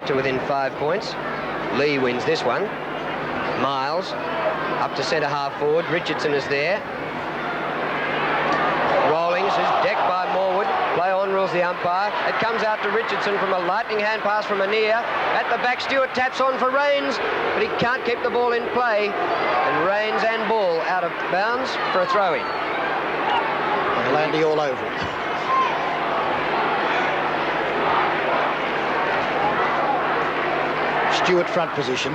to within 5 points. Lee wins this one. Miles up to centre half forward. Richardson is there. Rawlings is decked by Morwood. Play on, rules the umpire. It comes out to Richardson from a lightning hand pass from Anir. At the back, Stewart taps on for Rains, but he can't keep the ball in play. And Rains and ball out of bounds for a throw-in. Landy all over it. Stewart front position.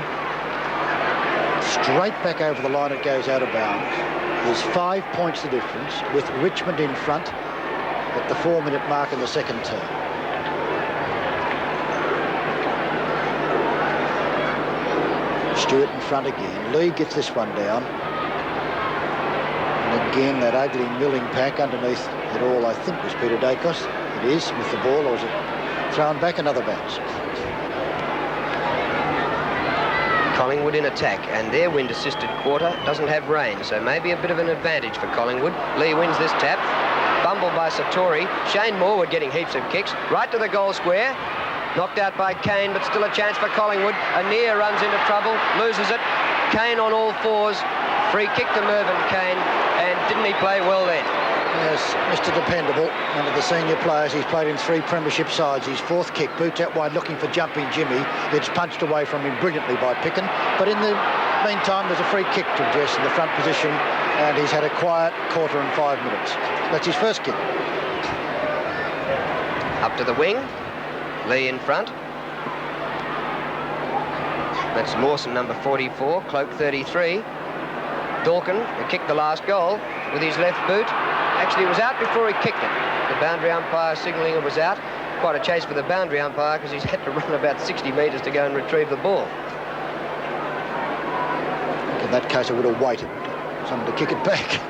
Straight back over the line it goes out of bounds. There's 5 points the difference with Richmond in front at the 4-minute mark in the second term. Stewart in front again. Lee gets this one down. And again, that ugly milling pack underneath it all, I think, was Peter Dacos. It is, with the ball, or is it thrown back? Another bounce. Collingwood in attack, and their wind-assisted quarter doesn't have rain, so maybe a bit of an advantage for Collingwood. Lee wins this tap. Bumbled by Satori. Shane Morwood getting heaps of kicks. Right to the goal square. Knocked out by Kane, but still a chance for Collingwood. Anir runs into trouble, loses it. Kane on all fours. Free kick to Mervyn Kane, and didn't he play well then? Yes, Mr. Dependable, one of the senior players. He's played in 3 premiership sides. His 4th kick, boots out wide looking for jumping Jimmy. It's punched away from him brilliantly by Picken. But in the meantime, there's a free kick to Jess in the front position, and he's had a quiet quarter and 5 minutes. That's his first kick. Up to the wing. Lee in front. That's Lawson, number 44, Cloak 33. Dawkin, who kicked the last goal with his left boot. Actually, it was out before he kicked it. The boundary umpire signalling it was out. Quite a chase for the boundary umpire because he's had to run about 60 metres to go and retrieve the ball. In that case, I would have waited for someone to kick it back.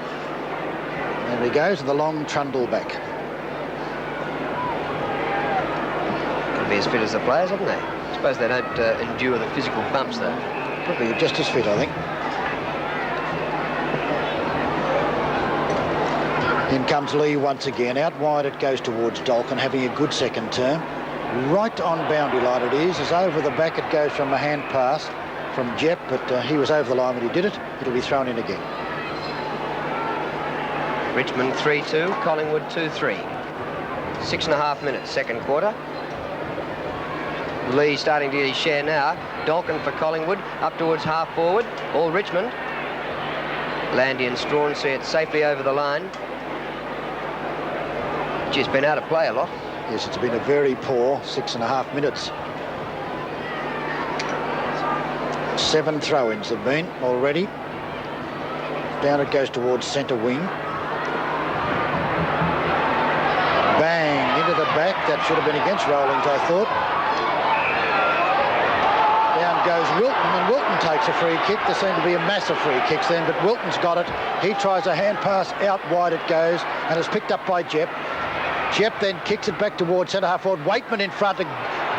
There he goes, the long trundle back. Could be as fit as the players, haven't they? I suppose they don't endure the physical bumps, though. Probably just as fit, I think. In comes Lee once again. Out wide it goes towards Dolkin, having a good second term. Right on boundary line it is. As over the back it goes from a hand pass from Jep, but he was over the line when he did it. It'll be thrown in again. Richmond 3-2, Collingwood 2-3. 6.5 minutes, second quarter. Lee starting to get his share now. Dolkin for Collingwood, up towards half forward. All Richmond. Landy and Strawn see it safely over the line. She's been out of play a lot. Yes, it's been a very poor 6.5 minutes. 7 throw-ins have been already. Down it goes towards centre wing. Bang, into the back. That should have been against Rawlings, I thought. Down goes Wilton, and Wilton takes a free kick. There seem to be a mass of free kicks then, but Wilton's got it. He tries a hand pass, out wide it goes, and is picked up by Jep. Jep then kicks it back towards centre half forward. Waitman in front, a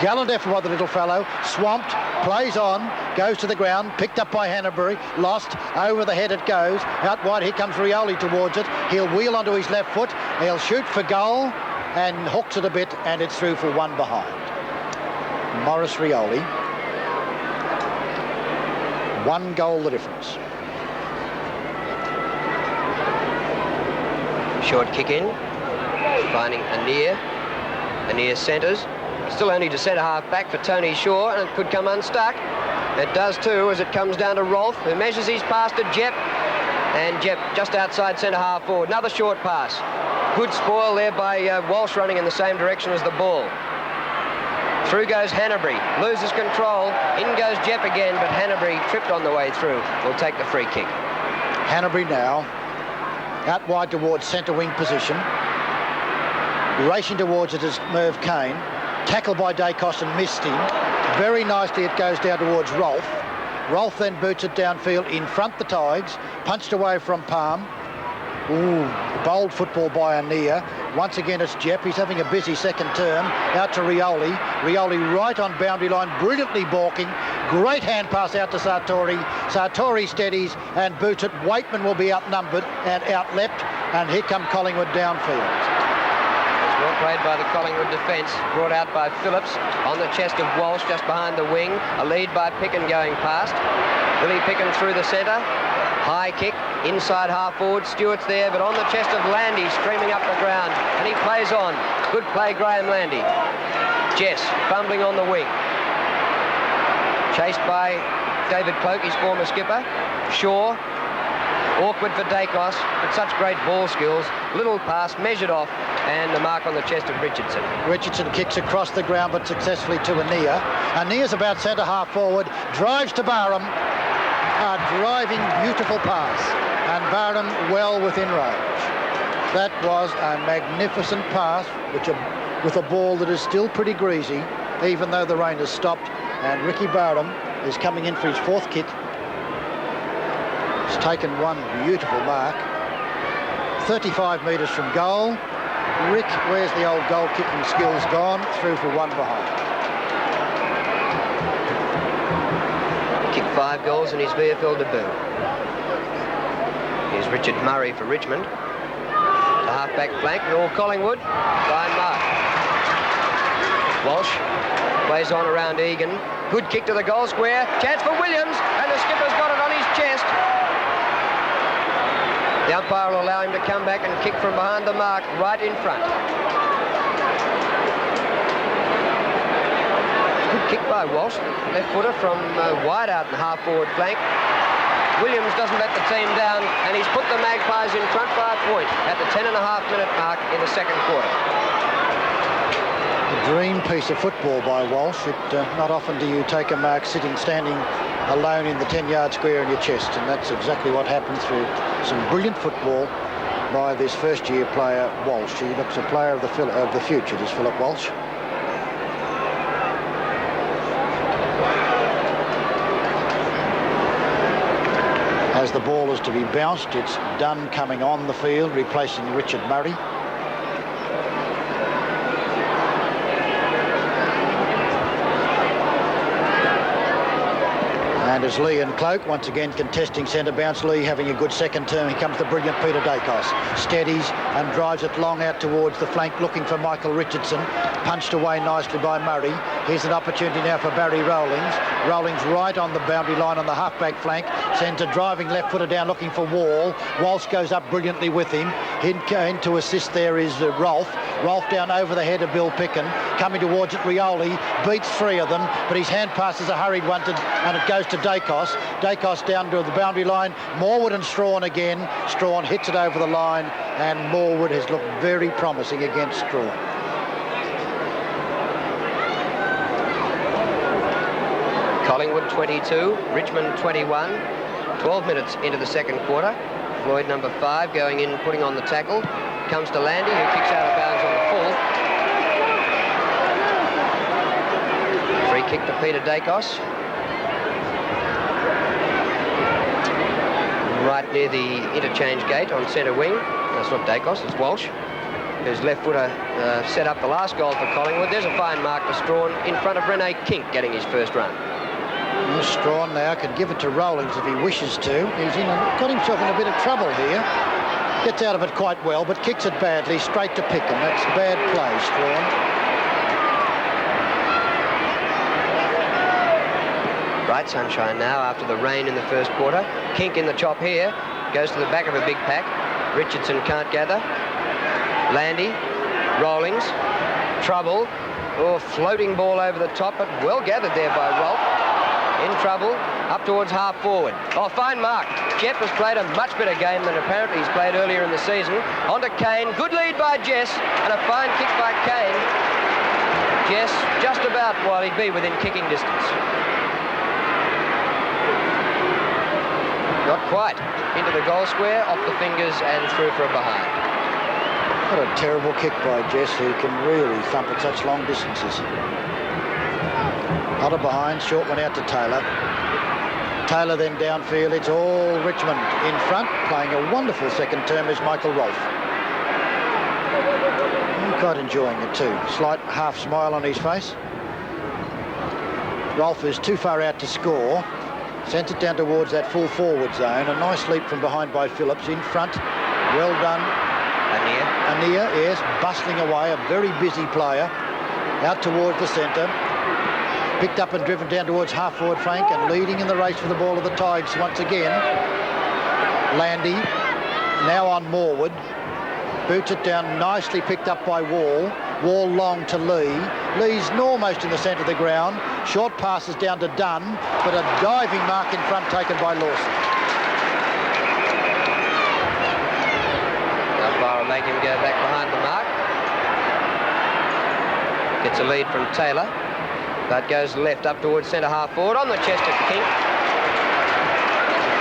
gallant effort by the little fellow. Swamped, plays on, goes to the ground, picked up by Hanbury, lost, over the head it goes. Out wide, here comes Rioli towards it. He'll wheel onto his left foot. He'll shoot for goal and hooks it a bit, and it's through for 1 behind. Maurice Rioli. 1 goal the difference. Short kick in. Finding Anir. Anir centres. Still only to centre half back for Tony Shaw, and it could come unstuck. It does too, as it comes down to Rolfe, who measures his pass to Jep. And Jep just outside centre half forward. Another short pass. Good spoil there by Walsh running in the same direction as the ball. Through goes Hanbury. Loses control. In goes Jep again, but Hanbury tripped on the way through. Will take the free kick. Hanbury now. Out wide towards centre wing position. Racing towards it is Merv Kane. Tackled by Dacos and missed him. Very nicely it goes down towards Rolfe. Rolfe then boots it downfield in front the Tigers. Punched away from Palm. Ooh, bold football by Anir. Once again it's Jep. He's having a busy second term. Out to Rioli. Rioli right on boundary line, brilliantly balking. Great hand pass out to Sartori. Sartori steadies and boots it. Waitman will be outnumbered and outleapt. And here come Collingwood downfield. Well played by the Collingwood defence. Brought out by Phillips on the chest of Walsh just behind the wing. A lead by Picken going past. Billy Picken through the centre. High kick, inside half forward. Stewart's there, but on the chest of Landy, streaming up the ground. And he plays on. Good play, Graham Landy. Jess fumbling on the wing. Chased by David Cloke, his former skipper. Shaw. Awkward for Dacos, but such great ball skills. Little pass, measured off, and the mark on the chest of Richardson. Richardson kicks across the ground, but successfully to Anea. Anea's about centre half forward, drives to Barham. A driving, beautiful pass, and Barham well within range. That was a magnificent pass, with a ball that is still pretty greasy, even though the rain has stopped, and Ricky Barham is coming in for his fourth kick. He's taken one beautiful mark. 35 metres from goal. Rick, where's the old goal kicking skills gone? Through for one behind. Kicked 5 goals in his VFL debut. Here's Richard Murray for Richmond. The half-back flank, all Collingwood. Fine mark. Walsh plays on around Egan. Good kick to the goal square. Chance for Williams, and the skipper's got it on his chest. The umpire will allow him to come back and kick from behind the mark, right in front. Good kick by Walsh. Left footer from wide out and half forward flank. Williams doesn't let the team down, and he's put the Magpies in front by a point at the 10.5-minute mark in the second quarter. A dream piece of football by Walsh. Not often do you take a mark standing alone in the 10-yard square in your chest, and that's exactly what happened through some brilliant football by this first-year player, Walsh. He looks a player of the future, does Philip Walsh. As the ball is to be bounced, it's Dunn coming on the field, replacing Richard Murray. And as Lee and Cloke once again contesting centre bounce, Lee having a good second term. Here comes the brilliant Peter Dacos. Steadies and drives it long out towards the flank, looking for Michael Richardson. Punched away nicely by Murray. Here's an opportunity now for Barry Rowlings. Rowlings right on the boundary line on the half-back flank. Sends a driving left footer down looking for Wall. Walsh goes up brilliantly with him. In to assist there is Rolfe. Rolfe down over the head of Bill Picken. Coming towards it, Rioli beats 3 of them, but his hand pass is a hurried one, and it goes to Dacos. Dacos down to the boundary line. Morwood and Strawn again. Strawn hits it over the line, and Morwood has looked very promising against Strawn. Collingwood 22, Richmond 21. 12 minutes into the second quarter. Floyd, number 5, going in, putting on the tackle. Comes to Landy, who kicks out of bounds on the full. Free kick to Peter Dacos. Right near the interchange gate on centre wing. That's not Dacos, it's Walsh, whose left footer set up the last goal for Collingwood. There's a fine mark to Strawn in front of Rene Kink getting his first run. Strawn now can give it to Rowlings if he wishes to. He's got himself in a bit of trouble here. Gets out of it quite well, but kicks it badly straight to Picken. That's bad play, Strawn. Bright sunshine now after the rain in the first quarter. Kink in the chop here. Goes to the back of a big pack. Richardson can't gather. Landy. Rowlings. Trouble. Oh, floating ball over the top, but well gathered there by Rolfe. In trouble, up towards half forward. Oh, fine mark. Jeff has played a much better game than apparently he's played earlier in the season. On to Kane. Good lead by Jess, and a fine kick by Kane. Jess just about while he'd be within kicking distance. Not quite. Into the goal square, off the fingers, and through for a behind. What a terrible kick by Jess, who can really thump at such long distances. Not a behind, short one out to Taylor. Taylor then downfield, it's all Richmond in front. Playing a wonderful second term is Michael Rolfe. Quite enjoying it too. Slight half smile on his face. Rolfe is too far out to score. Sends it down towards that full forward zone. A nice leap from behind by Phillips in front. Well done Anir, yes, bustling away, a very busy player. Out towards the centre. Picked up and driven down towards half-forward flank and leading in the race for the ball of the Tigers once again. Landy, now on Morwood. Boots it down, nicely picked up by Wall. Wall long to Lee. Lee's almost in the centre of the ground. Short passes down to Dunn, but a diving mark in front taken by Lawson. Umpire will make him go back behind the mark. Gets a lead from Taylor. But goes left up towards centre half forward on the chest of Kink. I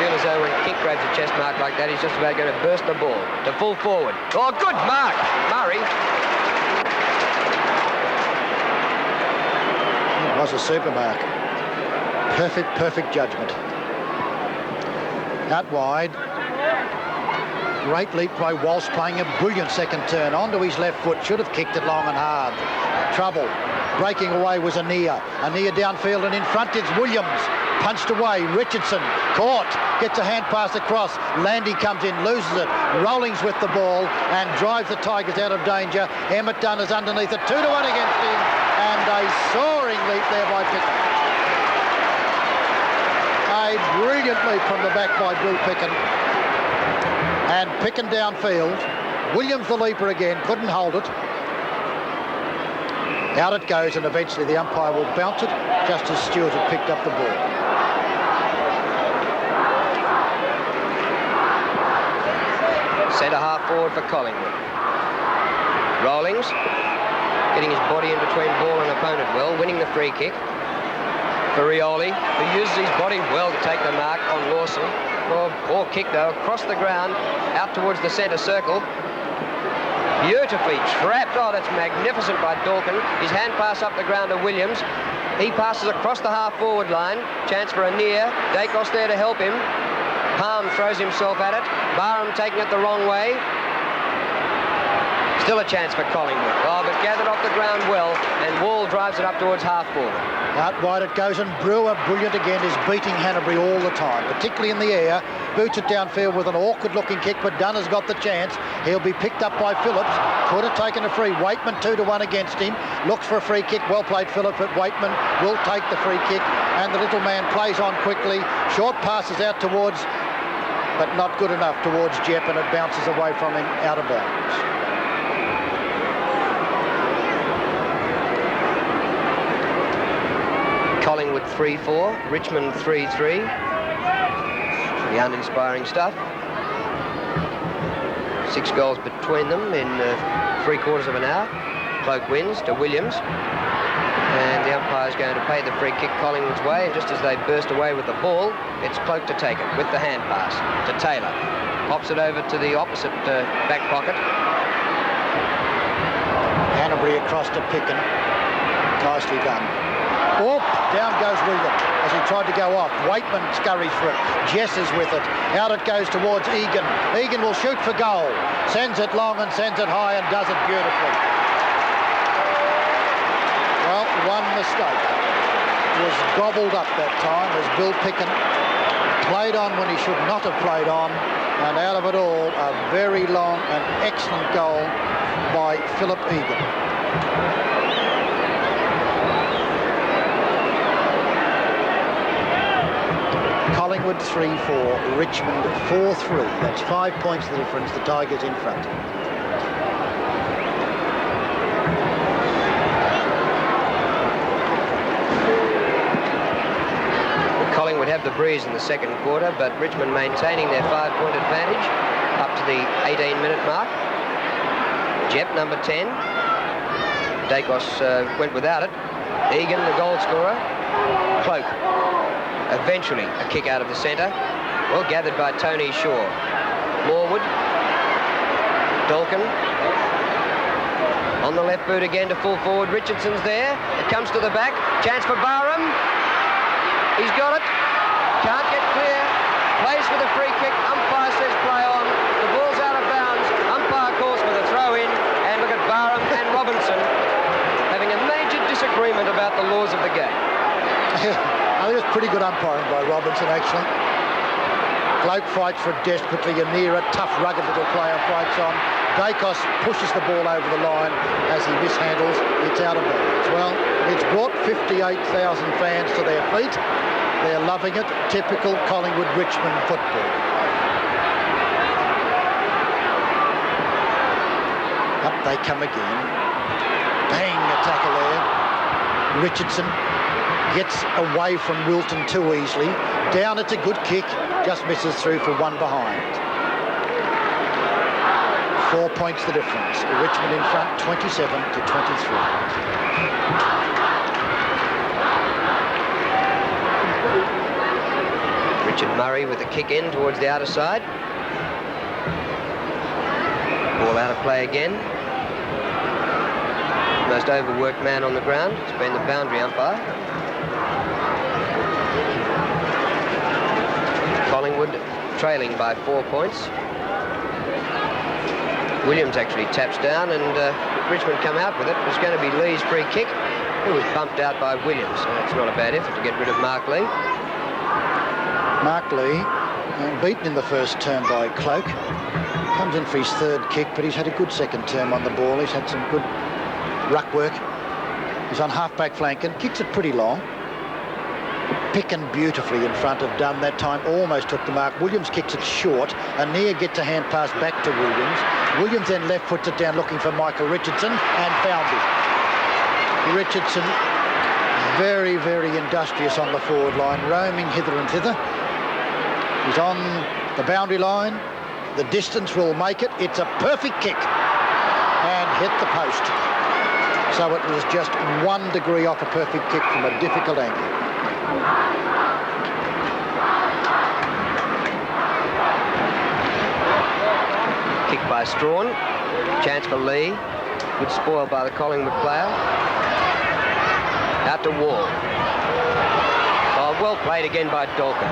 feel as though when Kink grabs a chest mark like that, he's just about going to burst the ball to full forward. Oh, good mark, Murray. It was a super mark. Perfect judgment. Out wide. Great leap by Walsh, playing a brilliant second turn onto his left foot. Should have kicked it long and hard. Trouble. Breaking away was Anir. Anir downfield and in front it's Williams. Punched away. Richardson caught. Gets a hand pass across. Landy comes in, loses it. Rollings with the ball and drives the Tigers out of danger. Emmett Dunn is underneath it. 2-1 against him. And a soaring leap there by Picken. A brilliant leap from the back by Bill Picken. And Picken downfield. Williams the leaper again. Couldn't hold it. Out it goes, and eventually the umpire will bounce it just as Stewart had picked up the ball. Centre half forward for Collingwood. Rollings, getting his body in between ball and opponent well, winning the free kick. For Rioli, who uses his body well to take the mark on Lawson. Poor kick though, across the ground, out towards the centre circle. Beautifully trapped. Oh, that's magnificent by Dawkin. His hand pass up the ground to Williams. He passes across the half-forward line. Chance for Anir. Dacos there to help him. Palm throws himself at it. Barham taking it the wrong way. Still a chance for Collingwood. Oh, but gathered off the ground well, and Wall drives it up towards half-forward. Out wide it goes, and Brewer, brilliant again, is beating Hanbury all the time, particularly in the air. Boots it downfield with an awkward-looking kick, but Dunn has got the chance. He'll be picked up by Phillips. Could have taken a free. Waitman 2-1 against him. Looks for a free kick. Well played, Phillips, but Waitman will take the free kick, and the little man plays on quickly. Short passes out towards, but not good enough towards Jepp, and it bounces away from him out of bounds. Collingwood 3-4, Richmond 3-3. The uninspiring stuff. 6 goals between them in 3/4 of an hour. Cloak wins to Williams. And the umpire's going to pay the free kick Collingwood's way. And just as they burst away with the ball, it's Cloak to take it with the hand pass to Taylor. Pops it over to the opposite back pocket. Hanbury across to Picken. Nicely done. Oh, down goes William as he tried to go off. Waitman scurries for it. Jess is with it. Out it goes towards Egan. Egan will shoot for goal. Sends it long and sends it high and does it beautifully. Well, one mistake was gobbled up that time as Bill Picken played on when he should not have played on. And out of it all, a very long and excellent goal by Philip Egan. Collingwood 3-4, Richmond 4-3. That's 5 points the difference. The Tigers in front. Collingwood have the breeze in the second quarter, but Richmond maintaining their 5-point advantage up to the 18-minute mark. Jepp, number 10. Dacos went without it. Egan, the goal scorer. Cloak. Eventually, a kick out of the centre. Well gathered by Tony Shaw. Morwood. Dawkin. On the left boot again to full forward. Richardson's there. It comes to the back. Chance for Barham. He's got it. Can't get clear. Plays for the free kick. Umpire says play on. The ball's out of bounds. Umpire calls for the throw in. And look at Barham and Robinson having a major disagreement about the laws of the game. I think it was pretty good umpiring by Robinson, actually. Cloak fights for it desperately. Anira, tough, rugged little player, fights on. Dacos pushes the ball over the line as he mishandles. It's out of bounds. Well, it's brought 58,000 fans to their feet. They're loving it. Typical Collingwood Richmond football. Up they come again. Bang, a tackle there. Richardson gets away from Wilton too easily. Down, it's a good kick. Just misses through for one behind. 4 points the difference. Richmond in front, 27 to 23. Richard Murray with a kick in towards the outer side. Ball out of play again. Most overworked man on the ground has been the boundary umpire. Collingwood trailing by 4 points. Williams actually taps down, and Richmond come out with it. It was going to be Lee's free kick. It was bumped out by Williams. So it's not a bad effort to get rid of Mark Lee. Mark Lee, beaten in the first term by Cloak. Comes in for his third kick, but he's had a good second term on the ball. He's had some good ruck work. He's on half-back flank and kicks it pretty long. Picking beautifully in front of Dunn that time, almost took the mark. Williams kicks it short. Anir gets a hand pass back to Williams. Williams then left puts it down looking for Michael Richardson and found him. Richardson, very, very industrious on the forward line, roaming hither and thither. He's on the boundary line. The distance will make it. It's a perfect kick and hit the post. So it was just 1 degree off a perfect kick from a difficult angle. Kick by Strawn. Chance for Lee. Good spoil by the Collingwood player. Out to Wall. Oh, well played again by Dalker.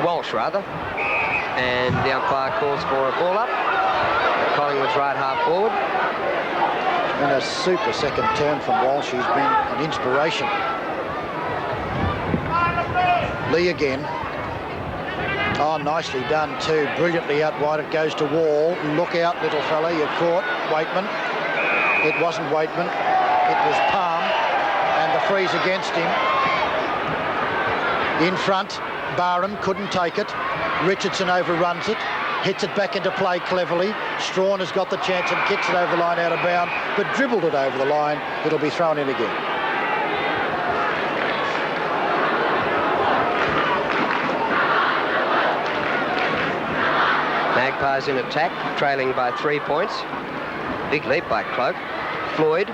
Walsh, rather. And the umpire calls for a ball up. Collingwood's right half forward. And a super second term from Walsh. He's been an inspiration. Lee again. Oh, nicely done too. Brilliantly out wide. It goes to Wall. Look out, little fella. You're caught. Waitman. It wasn't Waitman. It was Palm. And the freeze against him. In front. Barham couldn't take it. Richardson overruns it. Hits it back into play cleverly. Strawn has got the chance and kicks it over the line out of bound, but dribbled it over the line. It'll be thrown in again. Magpies in attack, trailing by 3 points. Big leap by Cloak. Floyd.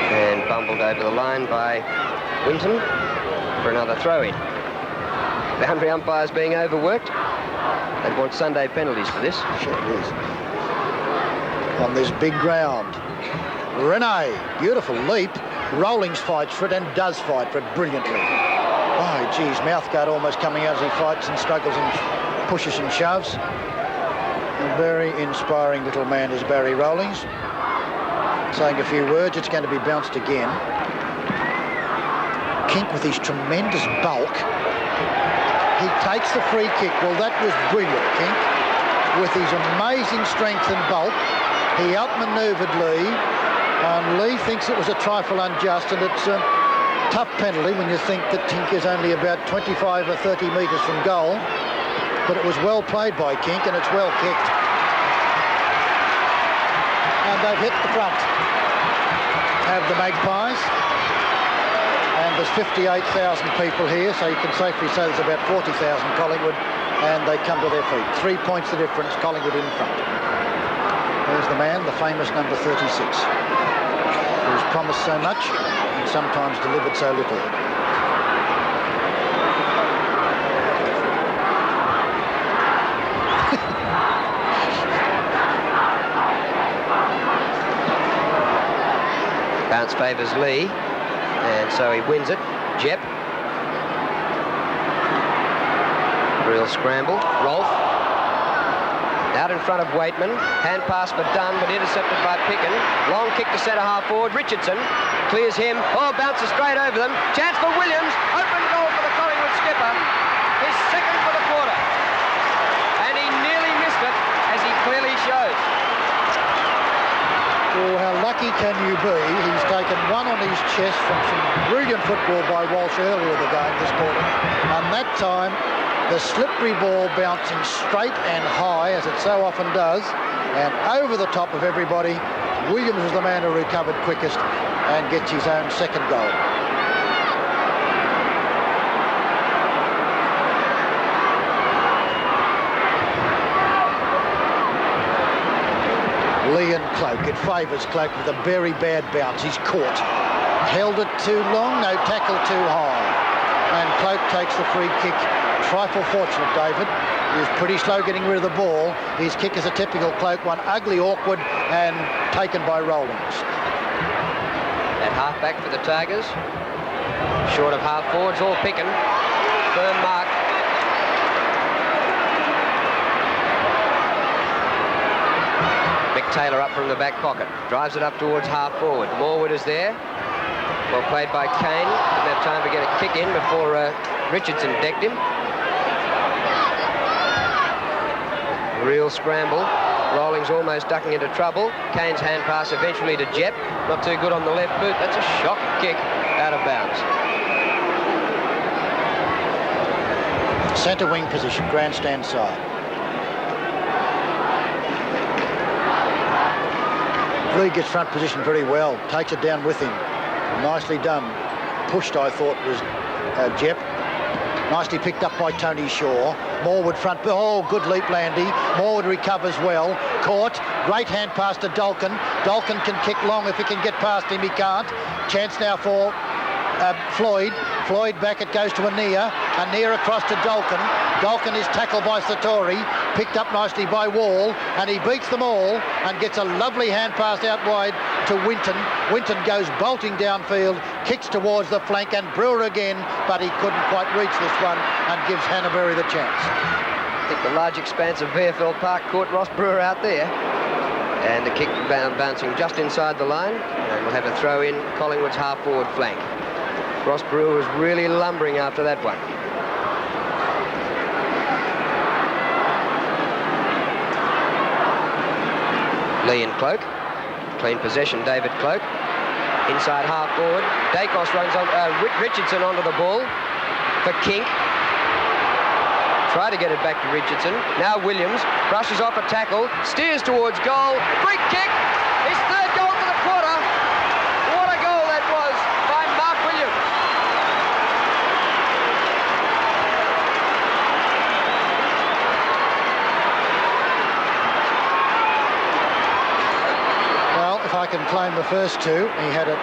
And bumbled over the line by Winton for another throw-in. Boundary umpires being overworked. They want Sunday penalties for this. Sure it is. On this big ground. Rene, beautiful leap. Rollings fights for it and does fight for it brilliantly. Oh, geez, mouthguard almost coming out as he fights and struggles and pushes and shoves. A very inspiring little man is Barry Rollings. Saying a few words, it's going to be bounced again. Kink with his tremendous bulk. He takes the free kick. Well, that was brilliant, Kink. With his amazing strength and bulk, he outmanoeuvred Lee. And Lee thinks it was a trifle unjust, and it's a tough penalty when you think that Kink is only about 25 or 30 metres from goal. But it was well played by Kink, and it's well kicked. And they've hit the front. Have the Magpies. And there's 58,000 people here, so you can safely say there's about 40,000 Collingwood, and they come to their feet. 3 points the difference, Collingwood in front. There's the man, the famous number 36, who's promised so much and sometimes delivered so little. Bounce favours Lee. And so he wins it. Jep. Real scramble. Rolfe. Out in front of Waitman. Hand pass for Dunn, but intercepted by Picken. Long kick to centre half forward. Richardson clears him. Oh, bounces straight over them. Chance for Williams. Open goal for the Collingwood skipper. His second for the quarter. and he nearly missed it, as he clearly shows. Oh, how lucky can you be? He's taken one on his chest from some brilliant football by Walsh earlier in the game this morning. And that time, the slippery ball bouncing straight and high, as it so often does, and over the top of everybody. Williams was the man who recovered quickest and gets his own second goal. Lee and Cloak. It favours Cloak with a very bad bounce. He's caught. Held it too long, no tackle too high. And Cloak takes the free kick. Trifle fortunate, David. He was pretty slow getting rid of the ball. His kick is a typical Cloak one. Ugly, awkward, and taken by Rowlands. At half-back for the Tigers. Short of half-forwards, all picking. Firm mark. Mick Taylor up from the back pocket. Drives it up towards half-forward. Morwood is there. Well played by Kane. Didn't have time to get a kick in before Richardson decked him. Real scramble. Rolling's almost ducking into trouble. Kane's hand pass eventually to Jep. Not too good on the left boot. That's a shock kick out of bounds. Centre wing position, grandstand side. Lee gets front position very well. Takes it down with him. Nicely done. Pushed, I thought, was Jep. Nicely picked up by Tony Shaw. Morwood front. Oh, good leap, Landy. Morwood recovers well. Caught. Great hand pass to Dolkin. Dolkin can kick long if he can get past him. He can't. Chance now for Floyd. Floyd back. It goes to Anea. Anea across to Dolkin. Dolkin is tackled by Satori. Picked up nicely by Wall. And he beats them all and gets a lovely hand pass out wide to Winton. Winton goes bolting downfield, kicks towards the flank, and Brewer again, but he couldn't quite reach this one and gives Hannaberry the chance. I think the large expanse of VFL Park caught Ross Brewer out there. And the kick bouncing just inside the line. And we'll have a throw in Collingwood's half-forward flank. Ross Brewer was really lumbering after that one. Lee and Cloak. Clean possession, David Cloak. Inside half forward. Dacos runs on, Richardson onto the ball for Kink. Try to get it back to Richardson. Now Williams brushes off a tackle, steers towards goal. Free kick. His third goal for the quarter. What a goal that was by Mark Williams. If I can claim the first two, he had a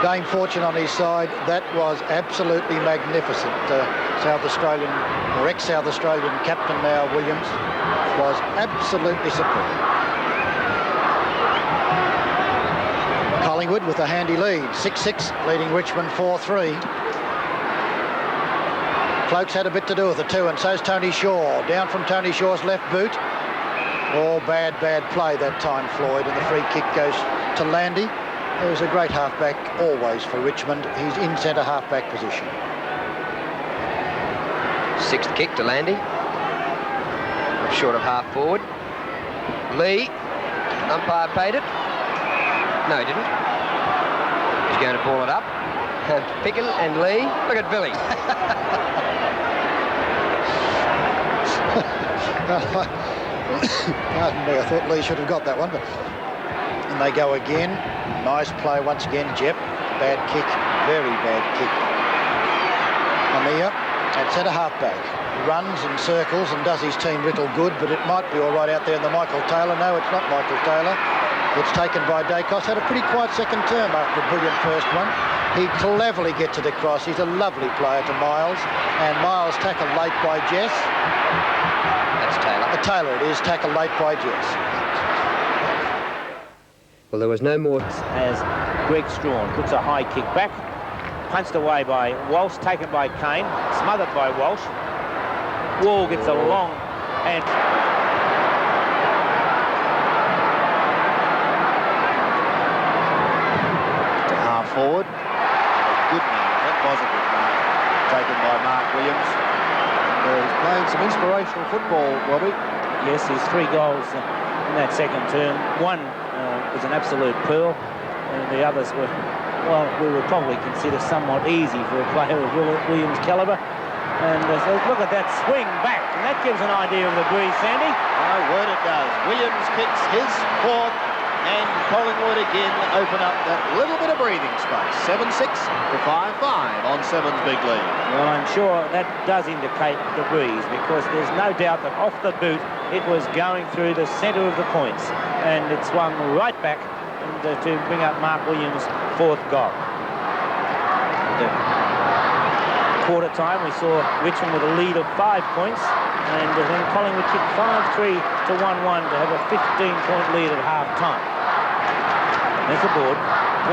Dame Fortune on his side. That was absolutely magnificent. South Australian, or ex-South Australian captain now, Williams, was absolutely superb. Collingwood with a handy lead, 6-6, leading Richmond 4-3. Cloak's had a bit to do with it too, and so's Tony Shaw. Down from Tony Shaw's left boot. Oh, bad play that time, Floyd, and the free kick goes to Landy. It was a great halfback always for Richmond. He's in centre halfback position. Sixth kick to Landy. Short of half forward. Lee, umpire paid it. No, he didn't. He's going to ball it up. Picken and Lee. Look at Billy. Pardon me, I thought Lee should have got that one. And they go again. Nice play once again, Jep. Bad kick, very bad kick. Anea at centre halfback. Runs and circles and does his team little good, but it might be all right out there in the Michael Taylor. No, it's not Michael Taylor. It's taken by Dacos. Had a pretty quiet second term after a brilliant first one. He cleverly gets it across. He's a lovely player to Miles. And Miles tackled late by Jess. Taylor. Taylor, it is, tackled late by Jess. Well, there was no more. As Greg Strawn puts a high kick back, punched away by Walsh, taken by Kane, smothered by Walsh. Wall gets a long and to half forward. Good man. That was a good mark taken by Mark Williams. He's playing some inspirational football, Robbie. Yes, his 3 goals in that second term. One was an absolute pearl, and the others were, well, we would probably consider somewhat easy for a player of Williams' calibre. And so look at that swing back, and that gives an idea of the breeze, Sandy. My word, it does. Williams kicks his 4th, and Collingwood again open up that little bit of breathing space. 7-6 to 5-5 on 7's big lead. Well, I'm sure that does indicate the breeze, because there's no doubt that off the boot it was going through the centre of the points, and it swung right back to bring up Mark Williams' 4th goal. Quarter time, we saw Richmond with a lead of 5 points, and then Collingwood kicked 5-3 to 1-1 to have a 15-point lead at half-time. There's the board,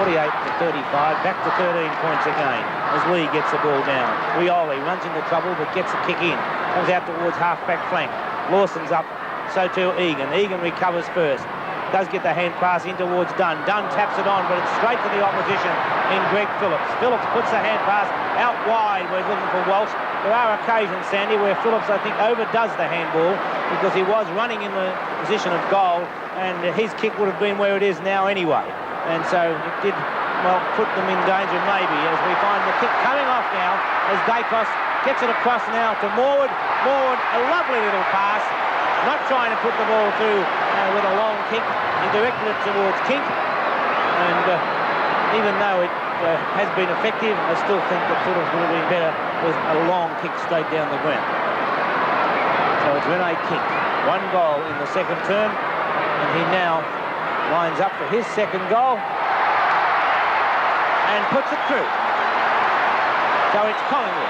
48 to 35, back to 13 points again as Lee gets the ball down. Rioli runs into trouble but gets a kick in, comes out towards half-back flank. Lawson's up, so too Egan. Egan recovers first. Does get the hand pass in towards Dunn. Dunn taps it on, but it's straight to the opposition in Greg Phillips. Phillips puts the hand pass out wide. We're looking for Walsh. There are occasions, Sandy, where Phillips, I think, overdoes the handball because he was running in the position of goal, and his kick would have been where it is now anyway. And so it did, well, put them in danger maybe, as we find the kick coming off now as Dacos gets it across now to Morwood. Morwood, a lovely little pass. Not trying to put the ball through with a long kick. He directed it towards Kink, and even though it has been effective, I still think that Phillips would have been better with a long kick straight down the ground. So it's Rene Kink. 1 goal in the second term, and he now lines up for his 2nd goal and puts it through. So it's Collingwood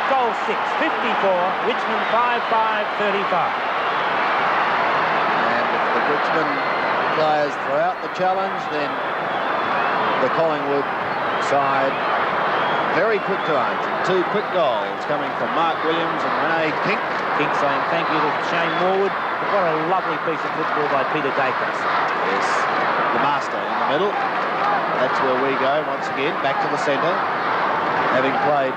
8-6, 54, Richmond 5-5, 35. Richmond players throughout the challenge, then the Collingwood side very quick to answer. 2 quick goals coming from Mark Williams and Rene Kink. Kink saying thank you to Shane Morwood. What a lovely piece of football by Peter Dacos. Yes, the master in the middle. That's where we go once again, back to the centre, having played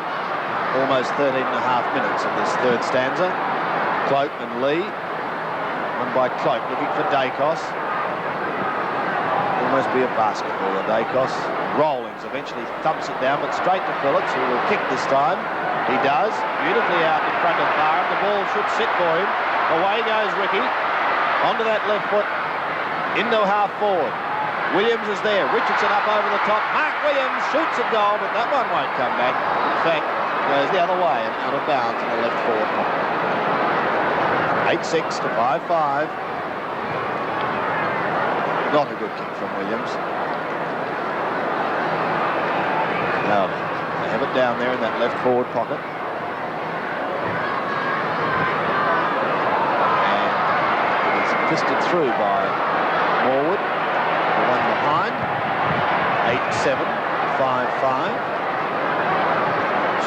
almost 13 and a half minutes of this 3rd stanza. Cloak and Lee. By Cloak looking for Dacos. Almost be a basketball of Dacos. Rollings eventually thumps it down, but straight to Phillips, who will kick this time. He does. Beautifully out in front of Barham. The ball should sit for him. Away goes Ricky. Onto that left foot. Into half forward. Williams is there. Richardson up over the top. Mark Williams shoots a goal, but that one won't come back. In fact, goes the other way and out of bounds in the left forward pocket. 8-6 to 5-5. Not a good kick from Williams. Now they have it down there in that left forward pocket. And it is fisted through by Morwood. The one behind. 8-7, 5-5.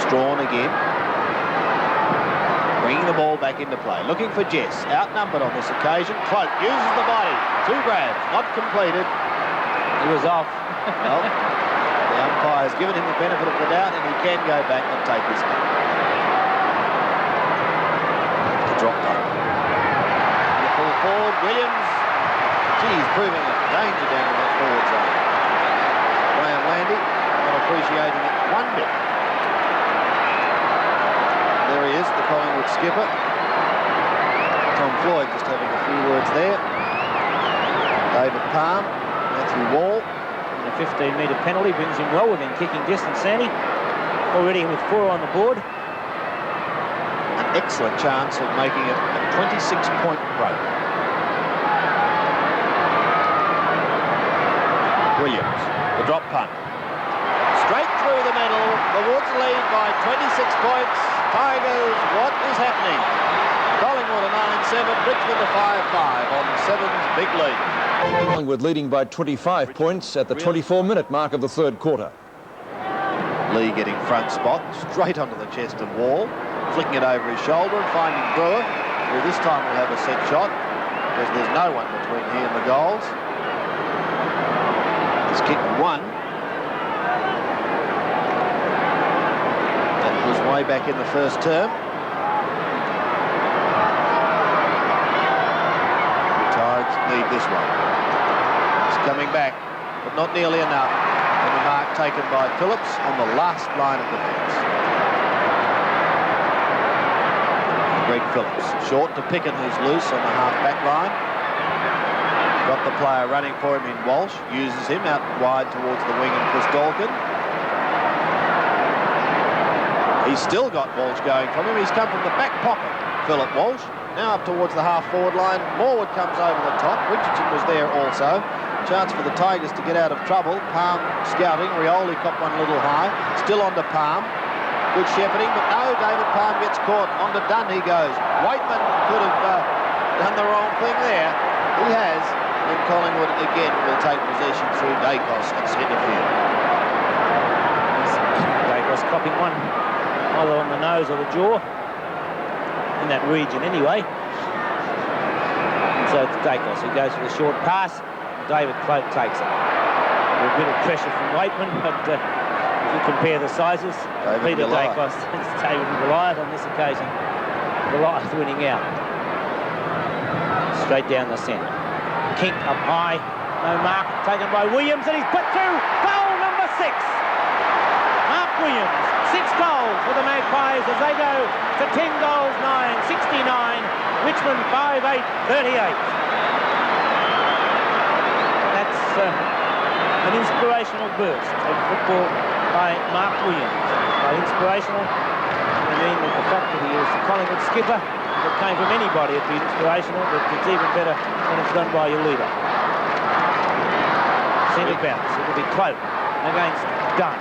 Strawn again. Bringing the ball back into play. Looking for Jess. Outnumbered on this occasion. Cloak uses the body. 2 grabs. Not completed. He was off. Well, the umpire's given him the benefit of the doubt, and he can go back and take his kick. The drop up. The full forward. Williams. He's proving a danger down in that forward zone. Graham Landy not appreciating it one bit. There he is, the Collingwood skipper. Tom Floyd just having a few words there. David Palm, Matthew Wall. And a 15-metre penalty brings him well within kicking distance, Sandy. Already with 4 on the board. An excellent chance of making it a 26-point break. Williams, the drop punt. Straight through the middle. The Woods lead by 26 points. Tigers, what is happening? Collingwood a 9-7, Richmond a 5-5 on 7's big lead. Collingwood leading by 25 points at the 24-minute mark of the 3rd quarter. Lee getting front spot, straight onto the chest of Wall, flicking it over his shoulder and finding Brewer, who this time will have a set shot, because there's no one between he and the goals. He's kicked 1. That was way back in the first term. coming back, but not nearly enough. And the mark taken by Phillips on the last line of defence. Greg Phillips, short to Pickett, who's loose on the half-back line. Got the player running for him in Walsh, uses him out wide towards the wing and Chris Dalkin. He's still got Walsh going from him. He's come from the back pocket, Philip Walsh. Now up towards the half-forward line. Morwood comes over the top. Richardson was there also. Chance for the Tigers to get out of trouble. Palm scouting. Rioli copped one a little high. Still on to Palm. Good shepherding, but no, David Palm gets caught. On to Dunn he goes. Waitman could have done the wrong thing there. He has. And Collingwood again will take possession through Dacos at centre field. Dacos copping one either on the nose or the jaw. In that region anyway. And so it's Dacos who goes for the short pass. David Cloak takes it. A bit of pressure from Waitman, but if you compare the sizes, Peter Dacos and David and Goliath on this occasion. Goliath winning out. Straight down the centre. King up high. No mark. Taken by Williams, and he's put through. Goal number 6. Mark Williams. 6 goals for the Magpies as they go to 10 goals, 9, 69. Richmond 5-8, 38. That's an inspirational burst of football by Mark Williams. By inspirational, I mean that the fact that he is the Collingwood skipper, if it came from anybody, it'd be inspirational, but it's even better when it's done by your leader. Centre bounce, it'll be Cloak against Dunn.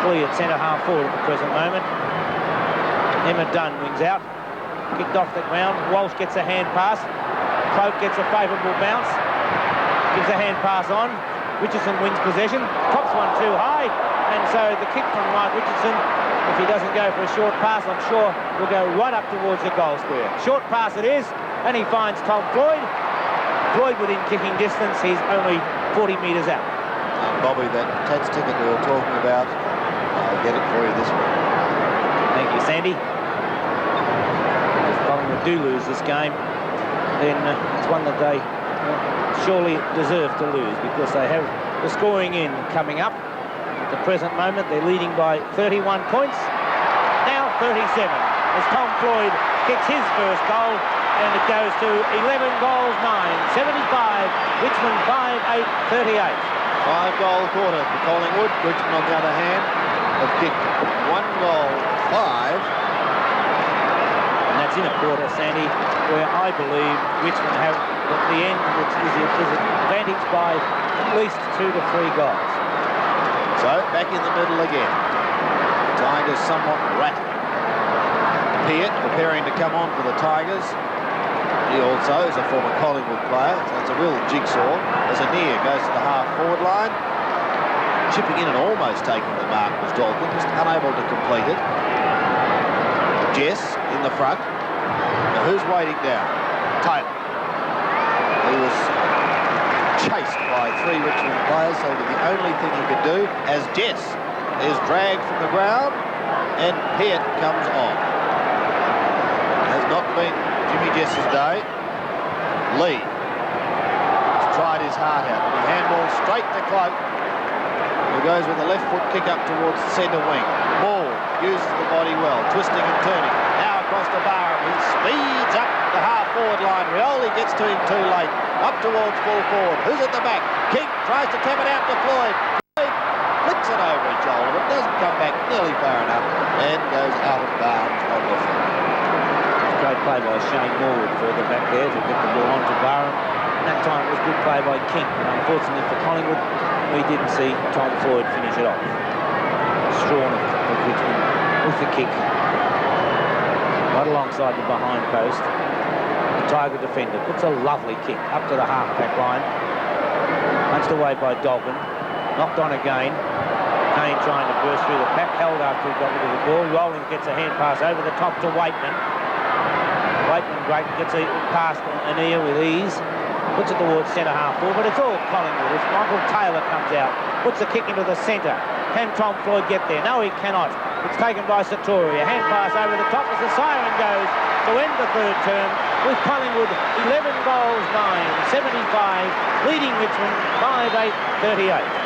At centre half forward at the present moment. Emma Dunn wings out. Kicked off the ground. Walsh gets a hand pass. Cloak gets a favourable bounce. Gives a hand pass on. Richardson wins possession. Pops one too high. And so the kick from Mike Richardson, if he doesn't go for a short pass, I'm sure will go right up towards the goal square. Short pass it is. And he finds Tom Floyd. Floyd within kicking distance. He's only 40 metres out. And Bobby, that Tats ticket we were talking about, I'll get it for you this week. Thank you, Sandy. If Collingwood do lose this game, then it's one that they surely deserve to lose because they have the scoring in coming up. At the present moment, they're leading by 31 points. Now 37 as Tom Floyd gets his first goal, and it goes to 11 goals, 9, 75. Richmond 5-8, 38. 5-goal quarter for Collingwood. Richmond, on the other hand, have kicked 1 goal, 5. And that's in a quarter, Sandy, where I believe Richmond have, at the end, which is advantaged by at least 2 to 3 goals. So, back in the middle again. Tigers somewhat rattled. Peart preparing to come on for the Tigers. He also is a former Collingwood player, so it's a real jigsaw. As Anir goes to the half-forward line. Chipping in and almost taking the mark was Dalton, just unable to complete it. Jess in the front. Now who's waiting down? Taylor. He was chased by 3 Richmond players, so the only thing he could do, as Jess is dragged from the ground, and Peart comes on. It has not been Jimmy Jess's day. Lee has tried his heart out, but he handballs straight to Cloak, who goes with a left foot kick up towards the centre wing. Ball uses the body well, twisting and turning. Now across the bar, he speeds up the half-forward line. Rioli gets to him too late. Up towards full forward. Who's at the back? King tries to tap it out to Floyd. Floyd flicks it over his shoulder, but doesn't come back nearly far enough and goes out of bounds on the field. Great play by Shane Morwood further back there to get the ball onto Barham. And that time it was good play by King. But unfortunately for Collingwood, we didn't see Tom Floyd finish it off. Strawn of Richmond with the kick. Right alongside the behind post. The Tiger defender puts a lovely kick up to the half-back line. Punched away by Dalton. Knocked on again. Kane trying to burst through the pack. Held after he got rid of the ball. Rolling gets a hand pass over the top to Waitman. Waitman great, gets it past Anir with ease. Puts it towards centre half forward, but it's all Collingwood. If Michael Taylor comes out, puts the kick into the centre. Can Tom Floyd get there? No, he cannot. It's taken by Satori. A hand pass over the top as the siren goes to end the third term. with Collingwood 11 goals, 9-75, leading Richmond 5-8-38.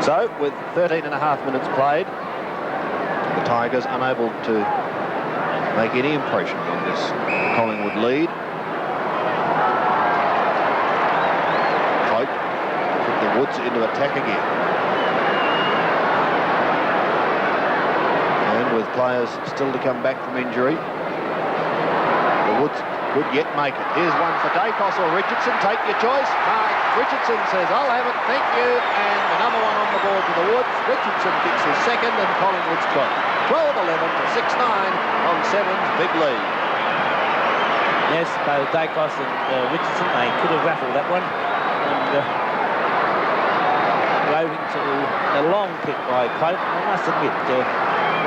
So, with 13 and a half minutes played, the Tigers unable to make any impression on this Collingwood lead. Cloak put the Woods into attack again. And with players still to come back from injury, the Woods could yet make it. Here's one for Dacos or Richardson. Take your choice. Richardson says, I'll have it, thank you. And another one on the board to the Woods. Richardson kicks his second and Collingwood's 12-11 to 6-9 on 7's big lead. Yes, both Dacos and Richardson, they could have raffled that one. And roving to a long kick by Cloak. I must admit,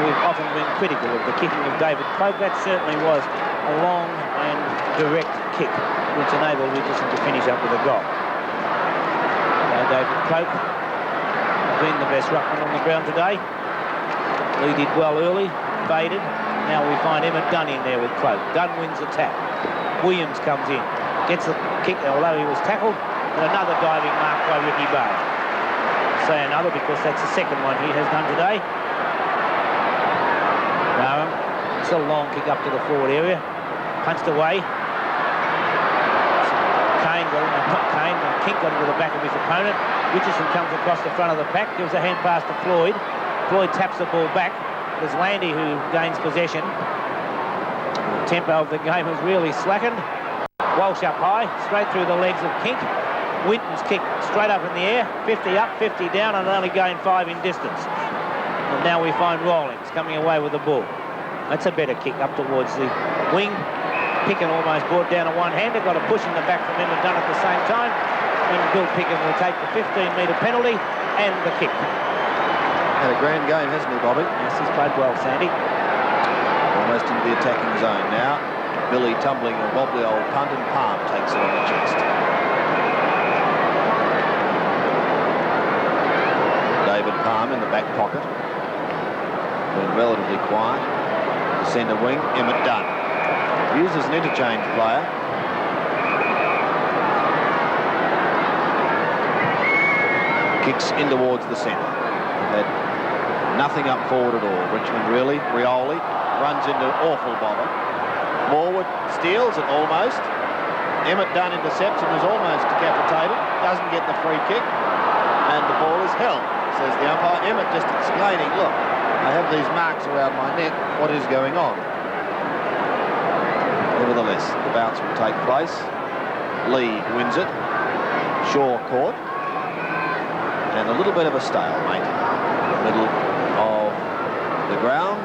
we've often been critical of the kicking of David Cloak. That certainly was a long and direct kick, which enabled Richardson to finish up with a goal. David Cloak been the best ruckman on the ground today. He did well early, faded. Now we find Emmett Dunn in there with Cloak. Dunn wins the tap. Williams comes in, gets the kick, although he was tackled, and another diving mark by Ricky Bay. Say another because that's the second one he has done today. Barham, it's a long kick up to the forward area, punched away. King got into the back of his opponent. Richardson comes across the front of the pack, gives a hand pass to Floyd. Floyd taps the ball back. There's Landy who gains possession. The tempo of the game has really slackened. Walsh up high, straight through the legs of Kink. Winton's kick straight up in the air, 50 up, 50 down, and only gained 5 in distance. And now we find Rawlings coming away with the ball. That's a better kick up towards the wing. Picken almost brought down a one-hander, got a push in the back from Emmett Dunn at the same time. And Bill Picken will take the 15-metre penalty and the kick. Had a grand game, hasn't he, Bobby? Yes, he's played well, Sandy. Almost into the attacking zone now. Billy tumbling a wobbly old punt, and Palm takes it on the chest. David Palm in the back pocket. Been relatively quiet. The centre wing, Emmett Dunn. Used as an interchange player. Kicks in towards the centre. Had nothing up forward at all. Richmond really. Rioli runs into awful bother. Morwood steals it almost. Emmett Dunn intercepts and is almost decapitated. Doesn't get the free kick. And the ball is held, says the umpire. Emmett just explaining, look, I have these marks around my neck. What is going on? Nevertheless, the bounce will take place. Lee wins it. Shaw caught. And a little bit of a stalemate in the middle of the ground.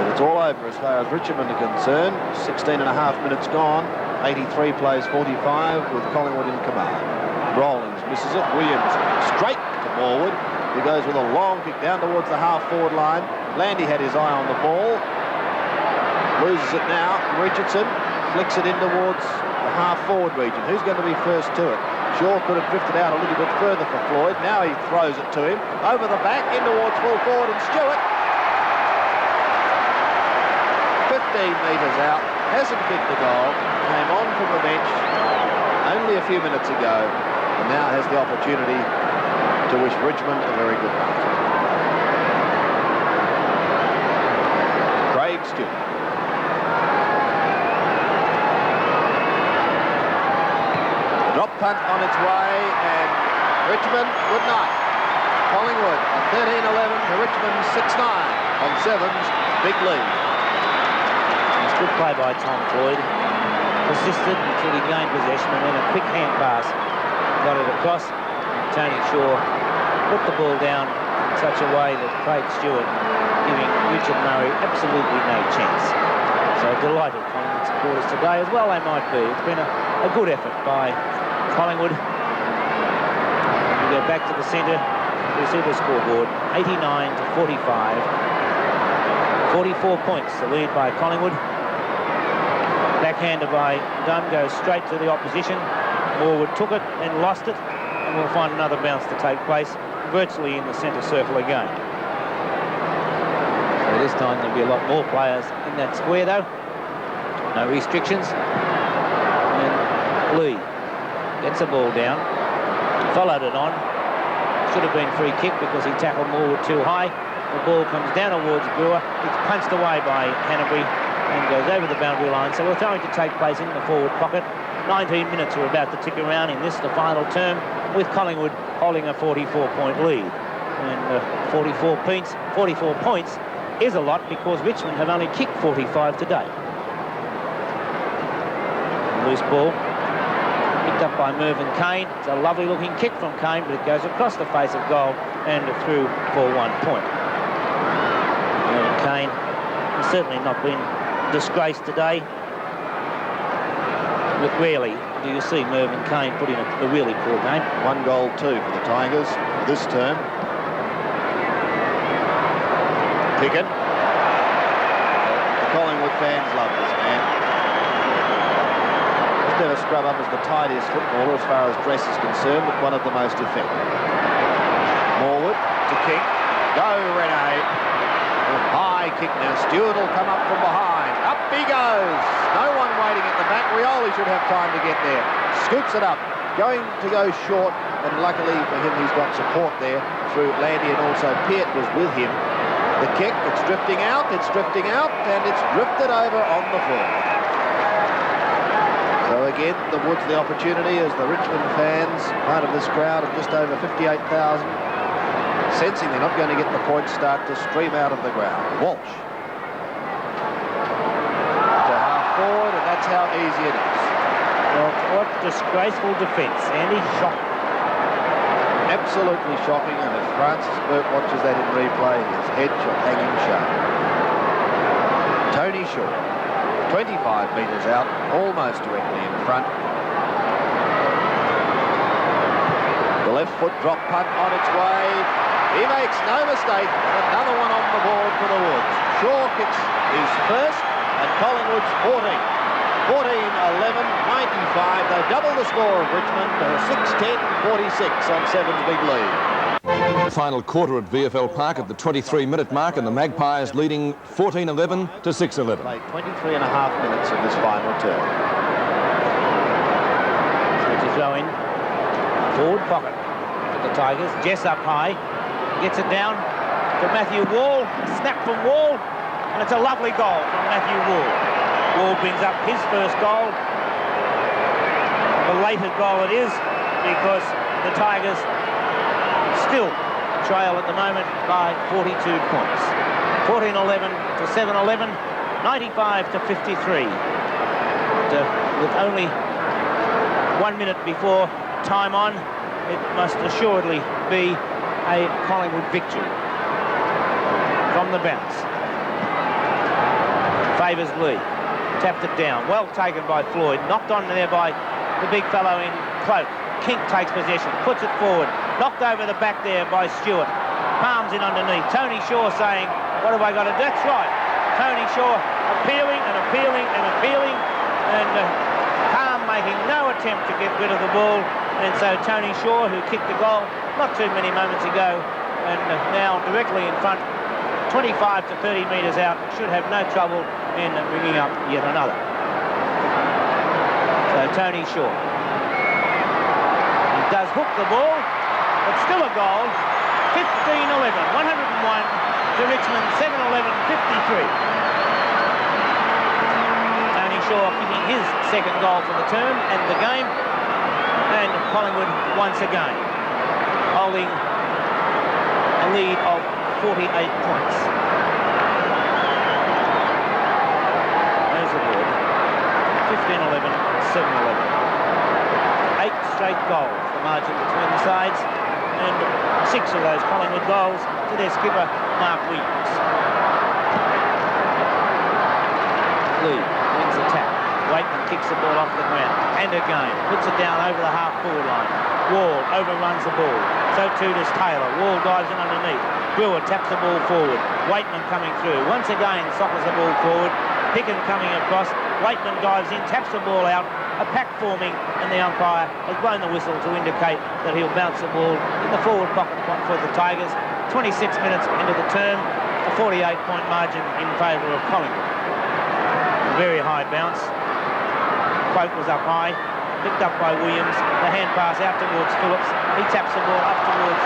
But it's all over as far as Richmond are concerned. 16 and a half minutes gone. 83 plays 45 with Collingwood in command. Rawlings misses it. Williams straight to Morwood. He goes with a long kick down towards the half-forward line. Landy had his eye on the ball. Loses it now. Richardson flicks it in towards the half-forward region. Who's going to be first to it? Shaw could have drifted out a little bit further for Floyd. Now he throws it to him. Over the back, in towards full forward, and Stewart. 15 metres out. Hasn't kicked the goal. Came on from the bench only a few minutes ago. And now has the opportunity to wish Richmond a very good night. Craig Stewart. Drop punt on its way, and Richmond, good night. Collingwood on 13-11 to Richmond 6-9 on 7's big lead. It's good play by Tom Floyd. Persisted until he gained possession, and then a quick hand pass got it across. Tony Shaw put the ball down in such a way that Craig Stewart giving Richard Murray absolutely no chance. So delighted Collingwood supporters today, as well they might be. It's been a good effort by Collingwood. We go back to the centre. We see the scoreboard, 89 to 45. 44 points, the lead by Collingwood. Backhander by Dunn goes straight to the opposition. Morwood took it and lost it, and we'll find another bounce to take place virtually in the centre circle again. This time there'll be a lot more players in that square, though. No restrictions. And Lee gets the ball down, followed it on. Should have been free kick because he tackled Morwood too high. The ball comes down towards Brewer. It's punched away by Hanbury and goes over the boundary line. So we're going to take place in the forward pocket. 19 minutes are about to tick around in this, the final term, with Collingwood holding a 44-point lead. And 44 points is a lot because Richmond have only kicked 45 today. Loose ball. Picked up by Mervyn Kane. It's a lovely looking kick from Kane, but it goes across the face of goal and through for 1 point. Mervyn Kane has certainly not been disgraced today. But rarely do you see Mervyn Kane put in a really poor game. 1 goal, 2 for the Tigers this term. Pickett. The Collingwood fans love this man. Never scrub up as the tidiest footballer as far as dress is concerned, but one of the most effective. Morwood to King. Go, Rene. High kick now. Stewart will come up from behind. Up he goes. No one waiting at the back. Rioli should have time to get there. Scoops it up. Going to go short, and luckily for him, he's got support there through Landy, and also Peart was with him. The kick, it's drifting out, and it's drifted over on the floor. So again, the Woods the opportunity as the Richmond fans, part of this crowd of just over 58,000, sensing they're not going to get the points, start to stream out of the ground. Walsh to half forward, and that's how easy it is. Well, what disgraceful defence. Andy, shocking. Absolutely shocking, and if Francis Burt watches that in replay, his head shall hang him sharp. Tony Shaw. 25 metres out, almost directly in front. The left foot drop punt on its way. He makes no mistake, and another one on the board for the Woods. Shaw kicks his first, and Collingwood's 14. 14-11, 95. They double the score of Richmond to 6-10-46 on 7's big lead. Final quarter at VFL Park at the 23-minute mark, and the Magpies leading 14-11 to 6-11. Played 23 and a half minutes of this final term. So to throw in forward pocket for the Tigers. Jess up high, gets it down to Matthew Wall. Snap from Wall, and it's a lovely goal from Matthew Wall. Wall brings up his first goal. A belated goal it is, because the Tigers still trail at the moment by 42 points. 14-11 to 7-11, 95 to 53. With only 1 minute before time on, it must assuredly be a Collingwood victory. From the bounce. Favours Lee. Tapped it down. Well taken by Floyd. Knocked on there by the big fellow in cloak. Kink takes possession. Puts it forward. Knocked over the back there by Stewart. Palms in underneath. Tony Shaw saying, what have I got to do? That's right. Tony Shaw appealing and appealing and appealing. And Palm making no attempt to get rid of the ball. And so Tony Shaw, who kicked the goal not too many moments ago, and now directly in front, 25 to 30 metres out, should have no trouble in bringing up yet another. So Tony Shaw. He does hook the ball, but still a goal. 15-11, 101 to Richmond, 7-11, 53. Tony Shaw kicking his second goal for the term and the game. And Collingwood once again holding a lead of 48 points. There's the board. 15-11, 7-11. 8 straight goals, the margin between the sides, and 6 of those Collingwood goals to their skipper, Mark Williams. Lee wins the tap. Waitman kicks the ball off the ground. And again, puts it down over the half-forward line. Wall overruns the ball. So too does Taylor. Wall dives in underneath. Brewer taps the ball forward. Waitman coming through. Once again, sockers the ball forward. Pickett coming across. Waitman dives in, taps the ball out. A pack forming, and the umpire has blown the whistle to indicate that he'll bounce the ball in the forward pocket for the Tigers. 26 minutes into the term. a 48-point margin in favour of Collingwood. Very high bounce. Cloak was up high, picked up by Williams. The hand pass out towards Phillips. He taps the ball up towards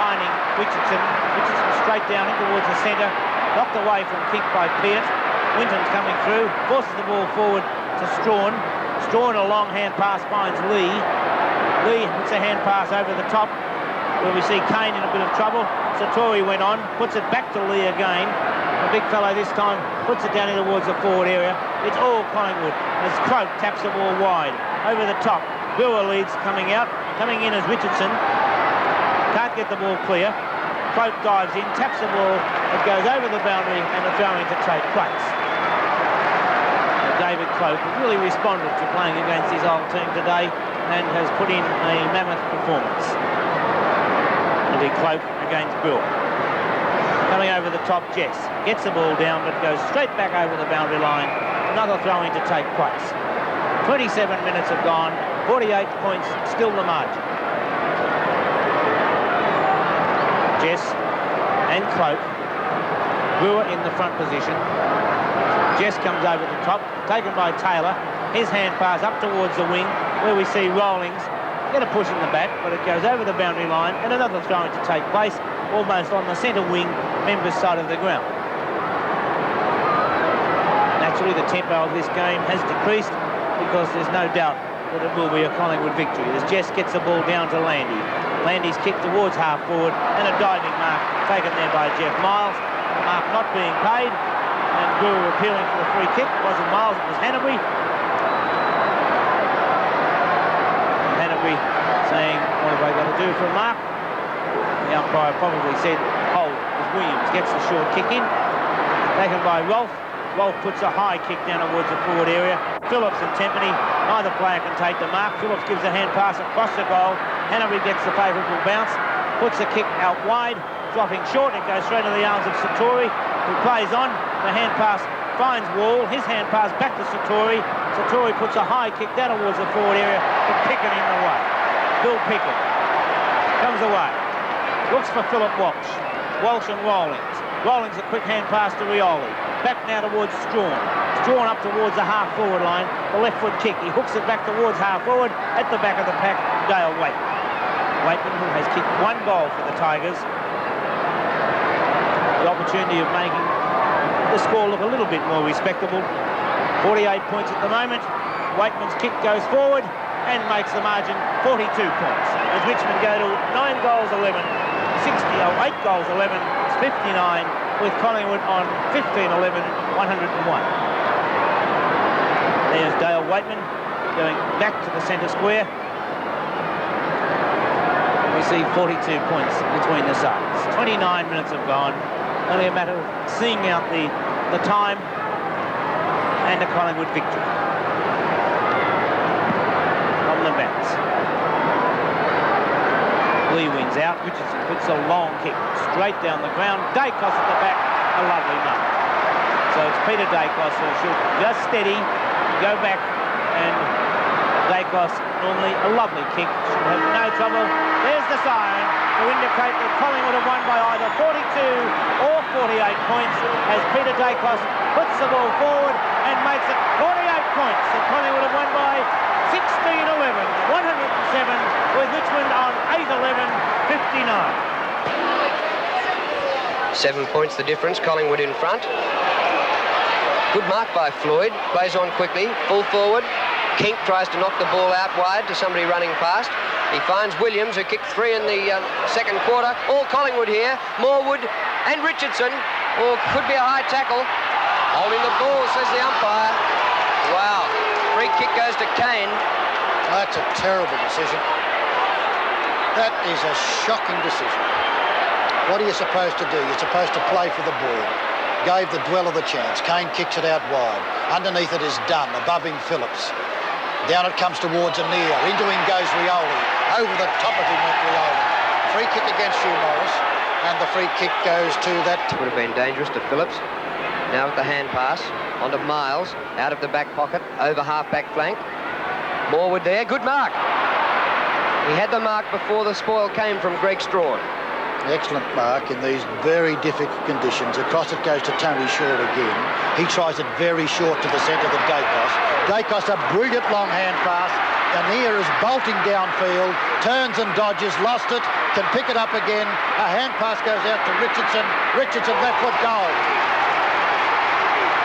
finding Richardson. Richardson straight down in towards the centre. Knocked away from kick by Peart. Winton's coming through, forces the ball forward to Strawn. Strawn, a long hand pass, finds Lee. Lee puts a hand pass over the top, where we see Kane in a bit of trouble. Satori went on, puts it back to Lee again. The big fellow this time puts it down in towards the forward area. It's all Collingwood as Cloak taps the ball wide. Over the top, Brewer leads coming out. Coming in as Richardson. Can't get the ball clear. Cloak dives in, taps the ball. It goes over the boundary and a throw-in to take place. David Cloak has really responded to playing against his old team today and has put in a mammoth performance. It'll be Cloak against Bill. Coming over the top, Jess gets the ball down but goes straight back over the boundary line. Another throw-in to take place. 27 minutes have gone, 48 points, still the margin. Jess and Cloak. Brewer in the front position. Jess comes over the top, taken by Taylor. His hand pass up towards the wing, where we see Rawlings get a push in the back, but it goes over the boundary line, and another throw-in to take place, almost on the centre wing members' side of the ground. Naturally, the tempo of this game has decreased because there's no doubt that it will be a Collingwood victory as Jess gets the ball down to Landy. Landy's kicked towards half forward, and a diving mark taken there by Jeff Miles. The mark not being paid, and Brewer appealing for the free kick. It wasn't Miles, it was Hanbury. Hanbury saying, what have I got to do for a mark? The umpire probably said, hold, as Williams gets the short kick in. Taken by Rolfe. Rolfe puts a high kick down towards the forward area. Phillips and Tempany, neither player can take the mark. Phillips gives a hand pass across the goal. Hanbury gets the favourable bounce, puts the kick out wide, dropping short. It goes straight into the arms of Satori, who plays on. The hand pass finds Wall. His hand pass back to Satori. Satori puts a high kick down towards the forward area, but Pickett in the way. Bill Pickett comes away. Looks for Philip Walsh. Walsh and Rawlings. Rawlings a quick hand pass to Rioli. Back now towards Strawn. Strawn up towards the half-forward line. The left foot kick. He hooks it back towards half-forward. At the back of the pack, Dale Waitman. Waitman, who has kicked 1 goal for the Tigers. The opportunity of making the score look a little bit more respectable. 48 points at the moment. Waitman's kick goes forward and makes the margin 42 points. As Richmond go to 9 goals 11, 8 goals 11, it's 59, with Collingwood on 15-11, 101. There's Dale Waitman going back to the centre square. We see 42 points between the sides. 29 minutes have gone. Only a matter of seeing out the time and a Collingwood victory. On the bounce. Lee wins out. Richardson puts a long kick straight down the ground. Dacos at the back, a lovely mark. So it's Peter Dacos who should just steady, go back, and Dacos normally a lovely kick, should have no trouble. There's the siren to indicate that Collingwood have won by either 42 or 48 points as Peter Dacos puts the ball forward and makes it 48 points. So Collingwood have won by 16-11, 107, with Richmond on 8-11, 59. 7 points the difference, Collingwood in front. Good mark by Floyd, plays on quickly, full forward. Kink tries to knock the ball out wide to somebody running past. He finds Williams, who kicked 3 in the second quarter. All Collingwood here, Morwood and Richardson, or could be a high tackle. Holding the ball, says the umpire. Wow, free kick goes to Kane. That's a terrible decision. That is a shocking decision. What are you supposed to do? You're supposed to play for the ball. Gave the dweller the chance. Kane kicks it out wide. Underneath it is Dunn. Above him, Phillips. Down it comes towards Anir. Into him goes Rioli. Over the top of him went Rioli. Free kick against Hugh Morris. And the free kick goes to that. Would have been dangerous to Phillips. Now with the hand pass onto Miles. Out of the back pocket. Over half-back flank. Morwood there. Good mark. He had the mark before the spoil came from Greg Strawn. Excellent mark in these very difficult conditions. Across it goes to Tony Shaw again. He tries it very short to the centre of Dacos. Dacos, a brilliant long hand pass. Anir is bolting downfield, turns and dodges, lost it, can pick it up again. A hand pass goes out to Richardson. Richardson left foot goal.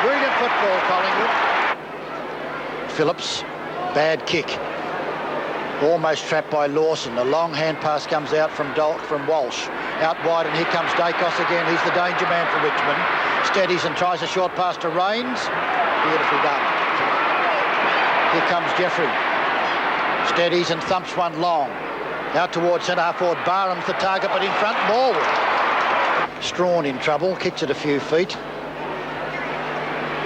Brilliant football, Collingwood. Phillips, bad kick. Almost trapped by Lawson. The long hand pass comes out from Walsh. Out wide, and here comes Dacos again. He's the danger man for Richmond. Steadies and tries a short pass to Rains. Beautifully done. Here comes Jeffrey. Steadies and thumps one long. Out towards centre half forward. Barham's the target, but in front, Morwood. Strawn in trouble. Kicks it a few feet.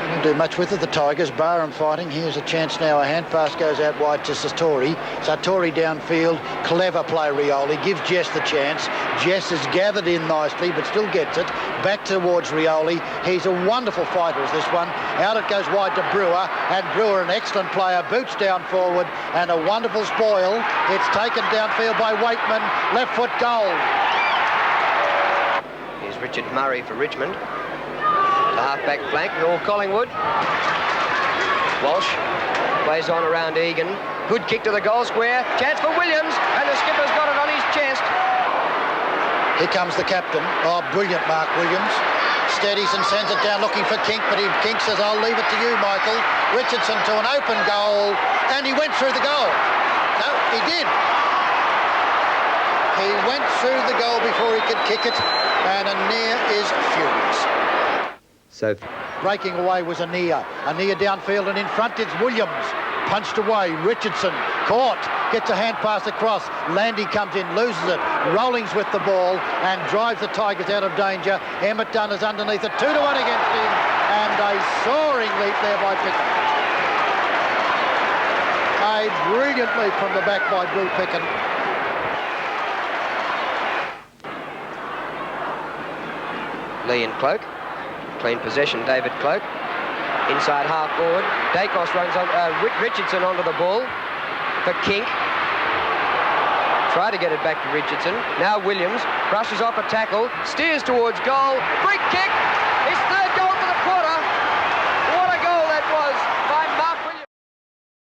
Didn't do much with it, the Tigers. Barham fighting. Here's a chance now. A hand pass goes out wide to Sartori. Sartori downfield. Clever play, Rioli. Gives Jess the chance. Jess is gathered in nicely, but still gets it. Back towards Rioli. He's a wonderful fighter as this one. Out it goes wide to Brewer. And Brewer, an excellent player, boots down forward. And a wonderful spoil. It's taken downfield by Wakeman. Left foot goal. Here's Richard Murray for Richmond. The half-back flank, all Collingwood. Walsh plays on around Egan. Good kick to the goal square. Chance for Williams, and the skipper's got it on his chest. Here comes the captain. Oh, brilliant mark, Williams. Steadies and sends it down looking for Kink, but Kink says, I'll leave it to you, Michael. Richardson to an open goal, and he went through the goal. No, he did. He went through the goal before he could kick it, and Anir is furious. So breaking away was Anir. Anir downfield, and in front is Williams. Punched away. Richardson caught. Gets a hand pass across. Landy comes in, loses it. Rollings with the ball and drives the Tigers out of danger. Emmett Dunn is underneath it. 2-1 against him. And a soaring leap there by Picken. A brilliant leap from the back by Bill Picken. Lee and Cloak. Clean possession, David Cloak. Inside half forward. Dacos runs on Richardson onto the ball for Kink. Try to get it back to Richardson. Now Williams brushes off a tackle, steers towards goal. Free kick. His third goal for the quarter.